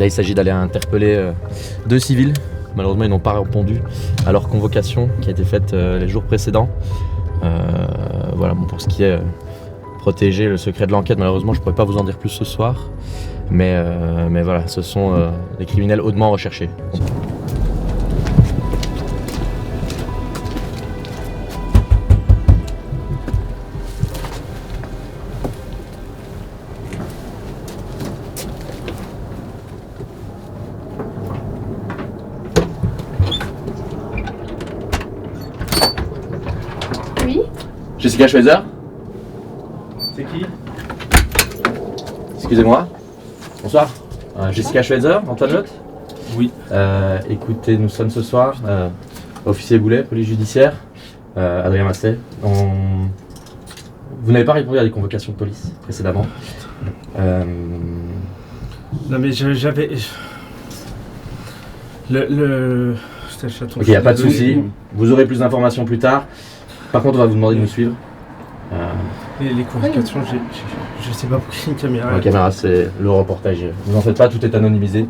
il s'agit d'aller interpeller 2 civils. Malheureusement, ils n'ont pas répondu à leur convocation qui a été faite les jours précédents. Voilà, bon, pour ce qui est protéger le secret de l'enquête, malheureusement, je ne pourrais pas vous en dire plus ce soir. Mais voilà, ce sont des criminels hautement recherchés. Oui. Jessica Schweizer? C'est qui? Excusez-moi. Bonsoir. Jessica Schweizer, Antoine Lotte? Oui. Écoutez, nous sommes ce soir, officier Boulet, police judiciaire, Adrien Masset. Vous n'avez pas répondu à des convocations de police précédemment. Non mais j'avais... C'était le chaton. Ok, il n'y a pas de souci. Vous aurez plus d'informations plus tard. Par contre, on va vous demander de nous suivre. Les convocations, je sais pas pour qui une caméra. La caméra, c'est le reportage. Vous en faites pas, tout est anonymisé.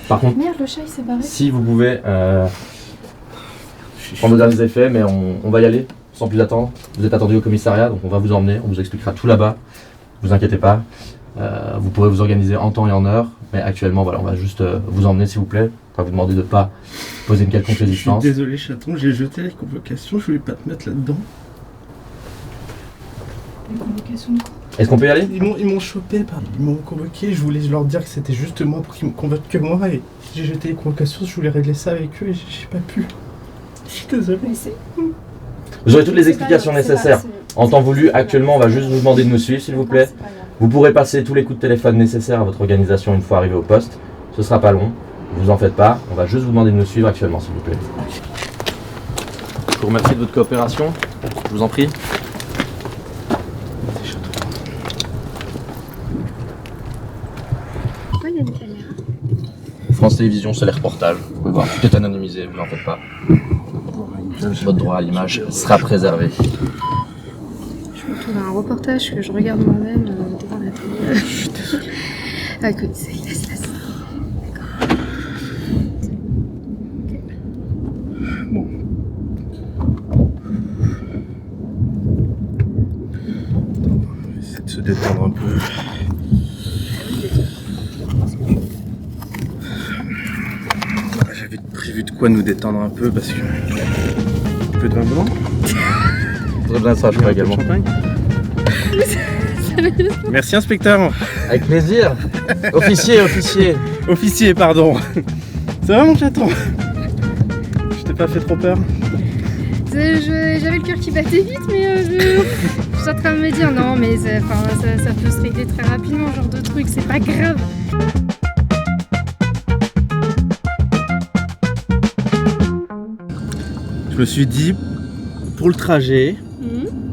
Par contre, Merde, le chat il s'est barré. si vous pouvez prendre vos derniers effets, mais on va y aller sans plus attendre. Vous êtes attendu au commissariat, donc on va vous emmener, on vous expliquera tout là-bas. Ne vous inquiétez pas. Vous pourrez vous organiser en temps et en heure, mais actuellement, voilà, on va juste vous emmener, s'il vous plaît. On va vous demander de ne pas poser une quelconque résistance. Je suis désolé, chaton, j'ai jeté les convocations, je voulais pas te mettre là-dedans. Les convocations de quoi? Est-ce qu'on peut y aller? Ils m'ont chopé, ils m'ont convoqué, je voulais leur dire que c'était juste moi pour qu'ils me convoquent que moi, et j'ai jeté les convocations, je voulais régler ça avec eux et j'ai pas pu. Je suis désolé. Mais c'est... Vous aurez toutes les explications nécessaires. En temps voulu, actuellement, on va juste vous demander de nous suivre, s'il vous plaît. Vous pourrez passer tous les coups de téléphone nécessaires à votre organisation une fois arrivé au poste. Ce sera pas long, vous en faites pas. On va juste vous demander de nous suivre actuellement, s'il vous plaît. Je vous remercie de votre coopération. Je vous en prie. Pourquoi il y a une caméra? France Télévisions, c'est les reportages. Vous pouvez voir, tout est anonymisé, vous n'en faites pas. Votre droit à l'image sera préservé. Je me retrouve à un reportage que je regarde moi-même devant la télé. Je suis désolée. Ah, écoute, laisse. D'accord. Ok. Bon. On va essayer de se détendre un peu. J'avais prévu de quoi nous détendre un peu parce que... Un peu de vin blanc? Très bien ça, je crois également. Champagne. Merci inspecteur. Avec plaisir. Officier. Officier, pardon. Ça va mon chaton? Je t'ai pas fait trop peur? J'avais le cœur qui battait vite, mais je suis en train de me dire non, mais ça peut se régler très rapidement, ce genre de truc, c'est pas grave. Je me suis dit, pour le trajet,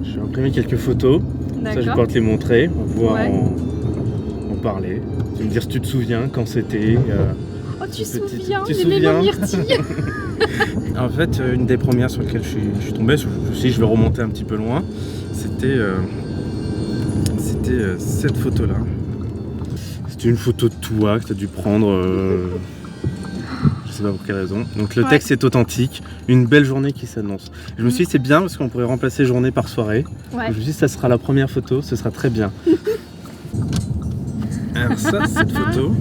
je vais imprimer quelques photos. Ça, je vais pouvoir te les montrer. On va pouvoir en parler. Tu vas me dire si tu te souviens quand c'était. Oh, tu te souviens, tu les souviens mêmes myrtilles. En fait, une des premières sur lesquelles je suis tombé, je me suis dit, je vais remonter un petit peu loin. C'était cette photo-là. C'était une photo de toi que tu as dû prendre. Je sais pas pour quelle raison. Donc le texte est authentique, une belle journée qui s'annonce. Je me suis dit c'est bien parce qu'on pourrait remplacer journée par soirée. Ouais. Je me suis dit ça sera la première photo, ce sera très bien. Alors ça, cette photo.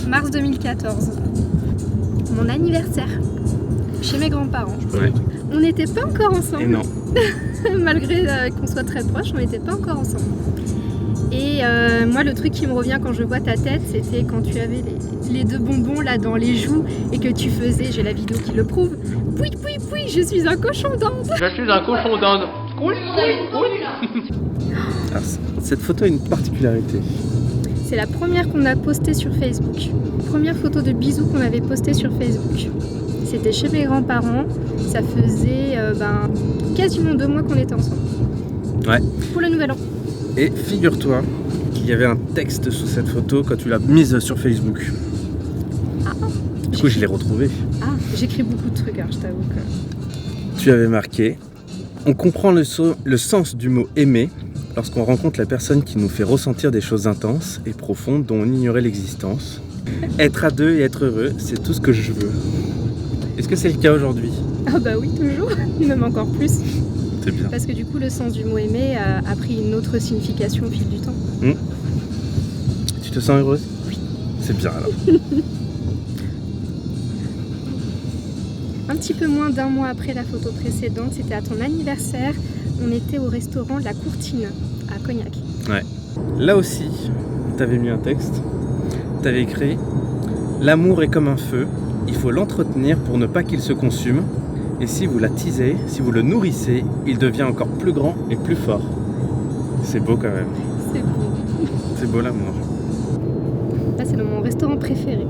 Mars 2014. Mon anniversaire. Chez mes grands-parents. Ouais. On n'était pas encore ensemble. Et non. Malgré qu'on soit très proches, on n'était pas encore ensemble. Et moi, le truc qui me revient quand je vois ta tête, c'était quand tu avais les 2 bonbons là dans les joues et que tu faisais, j'ai la vidéo qui le prouve, pouit, je suis un cochon d'Inde. Je suis un cochon d'Inde. Alors, cette photo a une particularité. C'est la première qu'on a postée sur Facebook. Première photo de bisous qu'on avait postée sur Facebook. C'était chez mes grands-parents. Ça faisait quasiment 2 mois qu'on était ensemble. Ouais. Pour le nouvel an. Et figure-toi qu'il y avait un texte sous cette photo quand tu l'as mise sur Facebook. Ah. Du coup, je l'ai retrouvé. Ah, j'écris beaucoup de trucs, hein, je t'avoue que... Tu avais marqué « On comprend le sens du mot « aimer » lorsqu'on rencontre la personne qui nous fait ressentir des choses intenses et profondes dont on ignorait l'existence. Être à deux et être heureux, c'est tout ce que je veux. Est-ce que c'est le cas aujourd'hui? Ah bah oui, toujours, même encore plus. C'est bien. Parce que du coup, le sens du mot aimer a pris une autre signification au fil du temps. Tu te sens heureuse? Oui. C'est bien alors. Un petit peu moins d'un mois après la photo précédente, c'était à ton anniversaire. On était au restaurant La Courtine à Cognac. Ouais. Là aussi, t'avais mis un texte. T'avais écrit « L'amour est comme un feu, il faut l'entretenir pour ne pas qu'il se consume. Et si vous l'attisez, si vous le nourrissez, il devient encore plus grand et plus fort. » C'est beau quand même. C'est beau. C'est beau l'amour. Là, c'est mon restaurant préféré.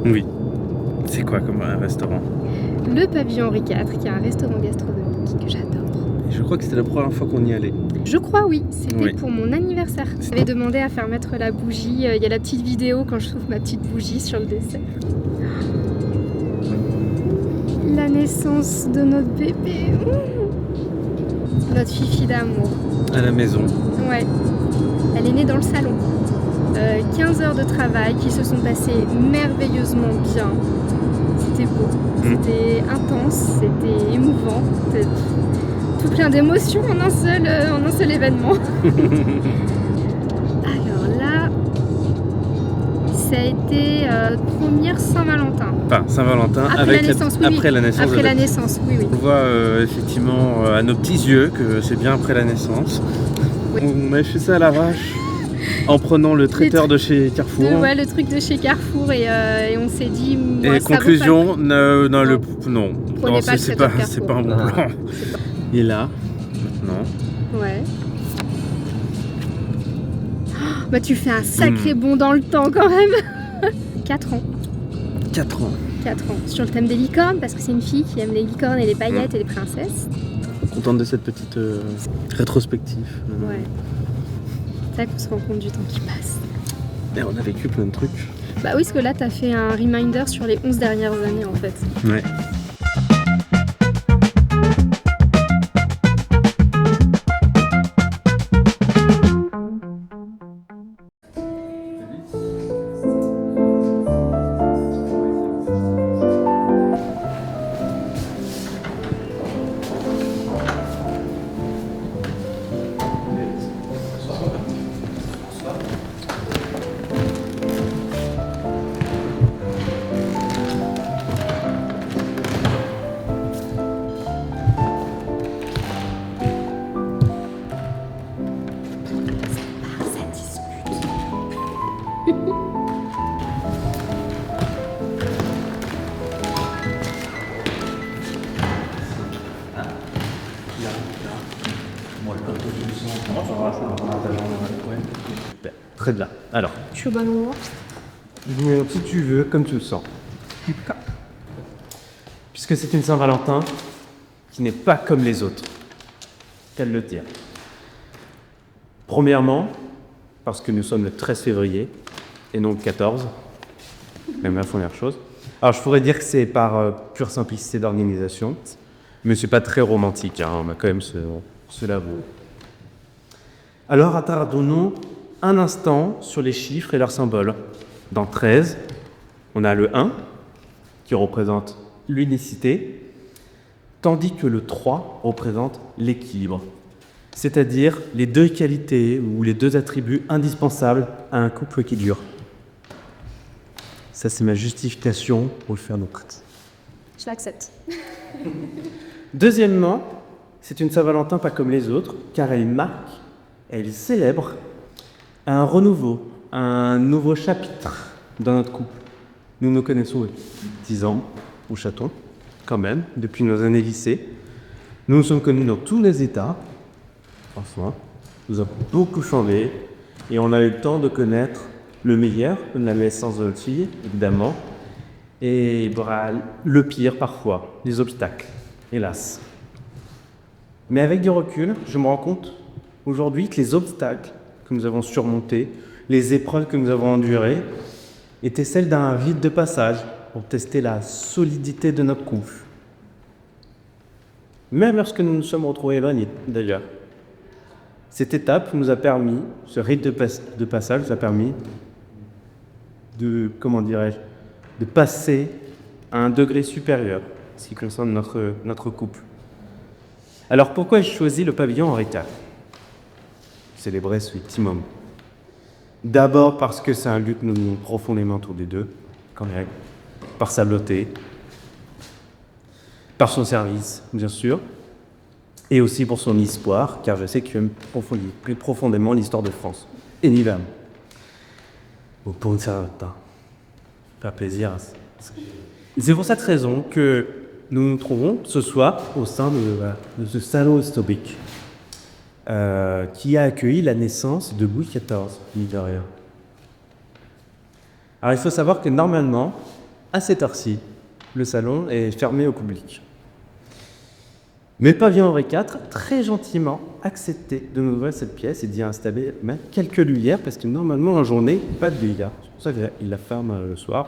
Oui. C'est quoi comme un restaurant? Le Pavillon Henri IV, qui est un restaurant gastronomique que j'adore. Et je crois que c'était la première fois qu'on y allait. Je crois, oui. C'était Oui. pour mon anniversaire. J'avais demandé à faire mettre la bougie. Il y a la petite vidéo quand je trouve ma petite bougie sur le dessert. La naissance de notre bébé. Notre fifi d'amour. À la maison. Ouais. Elle est née dans le salon. 15 heures de travail qui se sont passées merveilleusement bien. C'était beau. C'était intense. C'était émouvant. C'était tout plein d'émotions en un seul événement. Alors là, ça a été première Saint-Valentin. Enfin, Saint-Valentin, Après avec la naissance, oui, après oui. la naissance. Après la naissance, oui, oui. On voit effectivement à nos petits yeux que c'est bien après la naissance. Oui. On avait fait ça à l'arrache en prenant le traiteur de chez Carrefour. Ouais, le truc de chez Carrefour et on s'est dit. Et Moi, ça conclusion, vaut pas non, Prenez pas le c'est traiteur pas, c'est pas un bon Carrefour. plan. Et là, maintenant, Ouais. Bah tu fais un sacré bond dans le temps quand même. 4 ans. 4 ans. 4 ans. Sur le thème des licornes, parce que c'est une fille qui aime les licornes et les paillettes et les princesses. Contente de cette petite rétrospective. Ouais. C'est là qu'on se rend compte du temps qui passe. Et on a vécu plein de trucs. Bah oui, parce que là, t'as fait un reminder sur les 11 dernières années en fait. Ouais. Très bien. Alors, Je suis au bon endroit. si tu veux, comme tu le sens. Puisque c'est une Saint-Valentin qui n'est pas comme les autres. Qu'elle le dire. Premièrement, parce que nous sommes le 13 février et non le 14. Même la première chose. Alors, je pourrais dire que c'est par pure simplicité d'organisation, mais c'est pas très romantique, hein, on va quand même se l'avouer. Alors, attardons-nous un instant sur les chiffres et leurs symboles. Dans 13, on a le 1 qui représente l'unicité, tandis que le 3 représente l'équilibre, c'est-à-dire les deux qualités ou les deux attributs indispensables à un couple qui dure. Ça, c'est ma justification pour le faire donc. Je l'accepte. Deuxièmement, c'est une Saint-Valentin pas comme les autres, car elle marque, elle célèbre un renouveau, un nouveau chapitre dans notre couple. Nous nous connaissons depuis 10 ans au château, quand même, depuis nos années lycée. Nous nous sommes connus dans tous les états. François, nous avons beaucoup changé et on a eu le temps de connaître le meilleur de la naissance de notre fille, évidemment, et le pire parfois, les obstacles, hélas. Mais avec du recul, je me rends compte aujourd'hui que les obstacles que nous avons surmontés, les épreuves que nous avons endurées, étaient celles d'un rite de passage pour tester la solidité de notre couple. Même lorsque nous nous sommes retrouvés éloignés, d'ailleurs. Cette étape nous a permis, ce rite de passage nous a permis comment dirais-je, de passer à un degré supérieur, en ce qui concerne notre couple. Alors pourquoi j'ai choisi le pavillon Henri IV ? Célébrer ce petit moment. D'abord parce que c'est un lieu que nous aimons profondément tous les deux, quand même, par sa beauté, par son service, bien sûr, et aussi pour son histoire, car je sais que tu aimes plus profondément l'histoire de France. Et Nilam. Bon, pour une certaine temps. Faire plaisir. C'est pour cette raison que nous nous trouvons ce soir au sein de ce salon historique qui a accueilli la naissance de Louis XIV, mine de rien. Alors il faut savoir que normalement, à cette heure-ci, le salon est fermé au public. Mais le pavillon Henri IV a très gentiment accepté de nous ouvrir cette pièce et d'y installer même quelques lumières, parce que normalement en journée, pas de lumière. C'est pour ça qu'il la ferme le soir.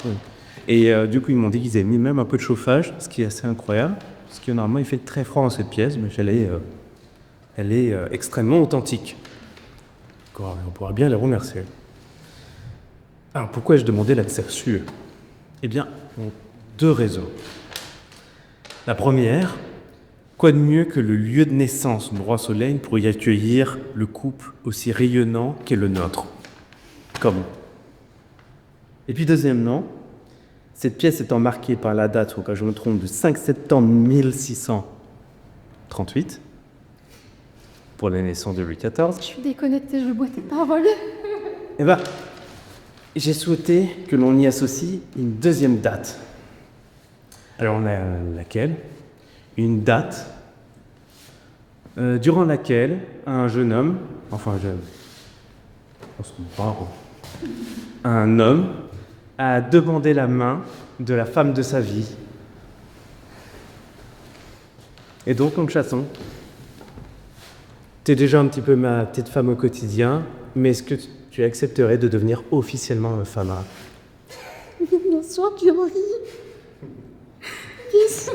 Et du coup, ils m'ont dit qu'ils avaient mis même un peu de chauffage, ce qui est assez incroyable, parce que normalement il fait très froid dans cette pièce, mais elle est extrêmement authentique. On pourra bien les remercier. Alors pourquoi ai-je demandé l'accès sûr ? Eh bien, pour 2 raisons. La première, quoi de mieux que le lieu de naissance du roi Soleil pour y accueillir le couple aussi rayonnant qu'est le nôtre. Comment ? Et puis deuxièmement, cette pièce étant marquée par la date, au cas où je me trompe, de 5 septembre 1638, pour la naissance de Louis XIV. Je suis déconnectée, je bois tes paroles. Eh bien, j'ai souhaité que l'on y associe une deuxième date. Alors on a laquelle ? Une date durant laquelle un jeune homme, un homme a demandé la main de la femme de sa vie. Et donc, en chassant, t'es déjà un petit peu ma petite femme au quotidien, mais est-ce que tu accepterais de devenir officiellement ma femme ? Bien sûr, tu ris. Bien sûr.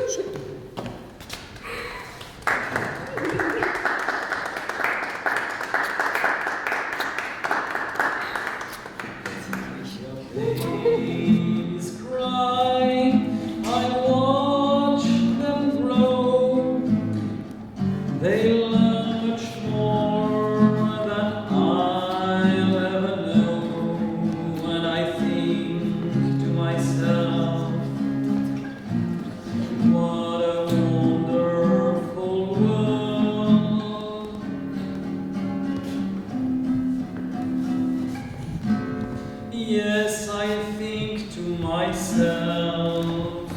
Yes, I think to myself,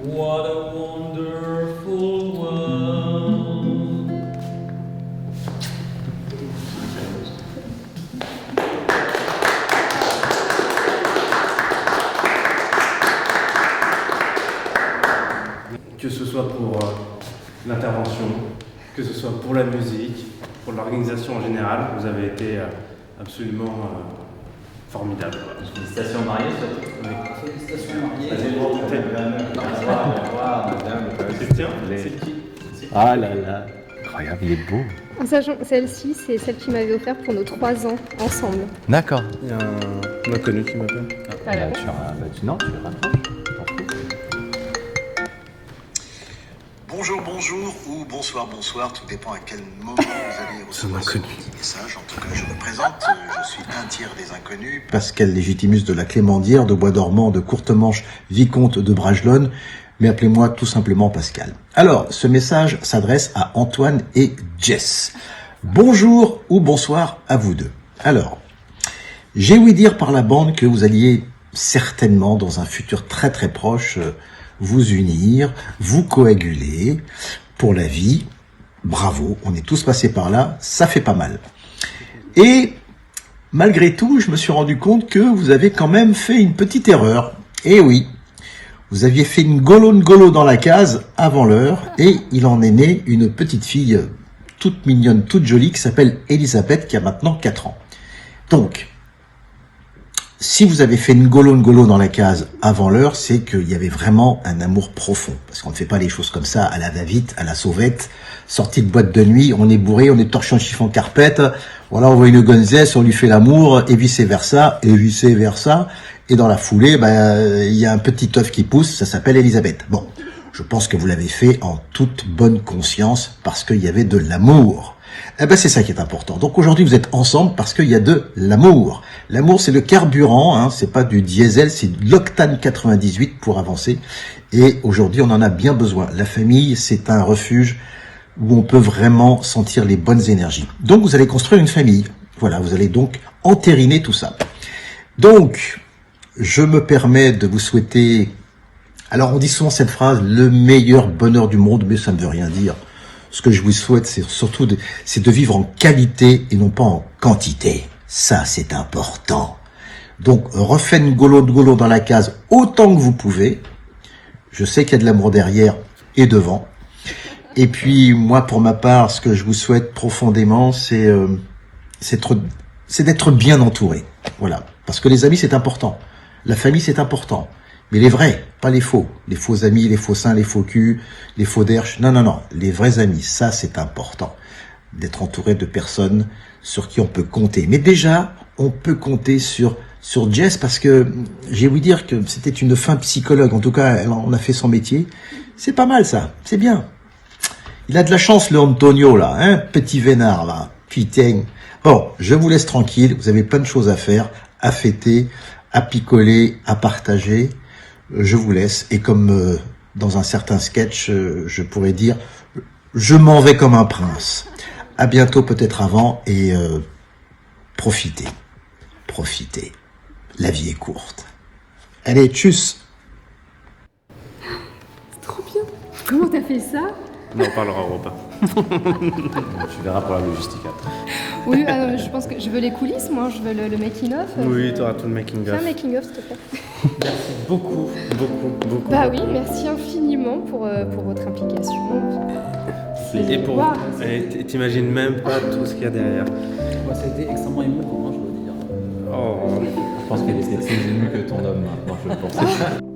what a wonderful world. Que ce soit pour l'intervention, que ce soit pour la musique, pour l'organisation en général, vous avez été absolument formidable. Félicitations mariés, surtout. Oui. Félicitations mariés. Christian, c'est qui ? Ah là là, incroyable, il est beau. En sachant que celle-ci, c'est celle qui m'avait offert pour nos 3 ans ensemble. D'accord. Il y a un inconnu qui m'appelle. Voilà. Tu rapproches. T'en fous. Bonjour, bonjour ou bonsoir, bonsoir, tout dépend à quel moment vous allez recevoir ce petit message. En tout cas, je me présente, je suis un tiers des inconnus. Pascal Légitimus de la Clémendière, de Bois dormant, de Courtemanche, vicomte de Bragelonne, mais appelez-moi tout simplement Pascal. Alors, ce message s'adresse à Antoine et Jess. Bonjour ou bonsoir à vous deux. Alors, j'ai ouï dire par la bande que vous alliez certainement, dans un futur très très proche, vous unir, vous coaguler pour la vie. Bravo, on est tous passés par là, ça fait pas mal. Et malgré tout, je me suis rendu compte que vous avez quand même fait une petite erreur. Eh oui, vous aviez fait une golo dans la case avant l'heure et il en est né une petite fille toute mignonne, toute jolie qui s'appelle Elisabeth qui a maintenant 4 ans. Donc, si vous avez fait une golo dans la case avant l'heure, c'est qu'il y avait vraiment un amour profond. Parce qu'on ne fait pas les choses comme ça à la va-vite, à la sauvette, sortie de boîte de nuit, on est bourré, on est torché en chiffon carpette, Voilà, on voit une gonzesse, on lui fait l'amour, et vice-versa, et vice-versa. Et dans la foulée, il y a un petit œuf qui pousse, ça s'appelle Elisabeth. Bon, je pense que vous l'avez fait en toute bonne conscience, parce qu'il y avait de l'amour. Eh ben, c'est ça qui est important. Donc aujourd'hui, vous êtes ensemble parce qu'il y a de l'amour. L'amour, c'est le carburant, hein, c'est pas du diesel, c'est de l'octane 98 pour avancer. Et aujourd'hui, on en a bien besoin. La famille, c'est un refuge où on peut vraiment sentir les bonnes énergies. Donc, vous allez construire une famille. Voilà, vous allez donc entériner tout ça. Donc, je me permets de vous souhaiter... Alors, on dit souvent cette phrase, le meilleur bonheur du monde, mais ça ne veut rien dire. Ce que je vous souhaite, c'est surtout c'est de vivre en qualité et non pas en quantité. Ça, c'est important. Donc, refaites une golo dans la case autant que vous pouvez. Je sais qu'il y a de l'amour derrière et devant. Et puis, moi, pour ma part, ce que je vous souhaite profondément, c'est d'être bien entouré. Voilà. Parce que les amis, c'est important. La famille, c'est important. Mais les vrais, pas les faux. Les faux amis, les faux seins, les faux culs, les faux derches. Non, non, non. Les vrais amis, ça, c'est important. D'être entouré de personnes sur qui on peut compter. Mais déjà, on peut compter sur Jess parce que j'ai ouï dire que c'était une fin psychologue. En tout cas, on a fait son métier. C'est pas mal, ça. C'est bien. Il a de la chance, le Antonio, là. Hein, petit vénard, là. Putain. Bon, je vous laisse tranquille. Vous avez plein de choses à faire, à fêter, à picoler, à partager. Je vous laisse. Et comme dans un certain sketch, je pourrais dire, je m'en vais comme un prince. À bientôt, peut-être avant, et profitez. Profitez. La vie est courte. Allez, tchuss. C'est trop bien. Comment t'as fait ça? On en parlera au repas. Tu verras pour la logistique après. Oui, je pense que je veux les coulisses, moi, je veux le making-of. Oui, tu auras tout le making Fais un of. making-of, s'il te plaît. Merci beaucoup, beaucoup, beaucoup. Bah oui, merci infiniment pour votre implication. Et pour... Waouh. Et t'imagines même pas tout ce qu'il y a derrière. Moi, ça a été extrêmement émouvant, je dois dire. Oh. Je pense qu'elle est peut-être plus émue que ton homme maintenant, je le pense.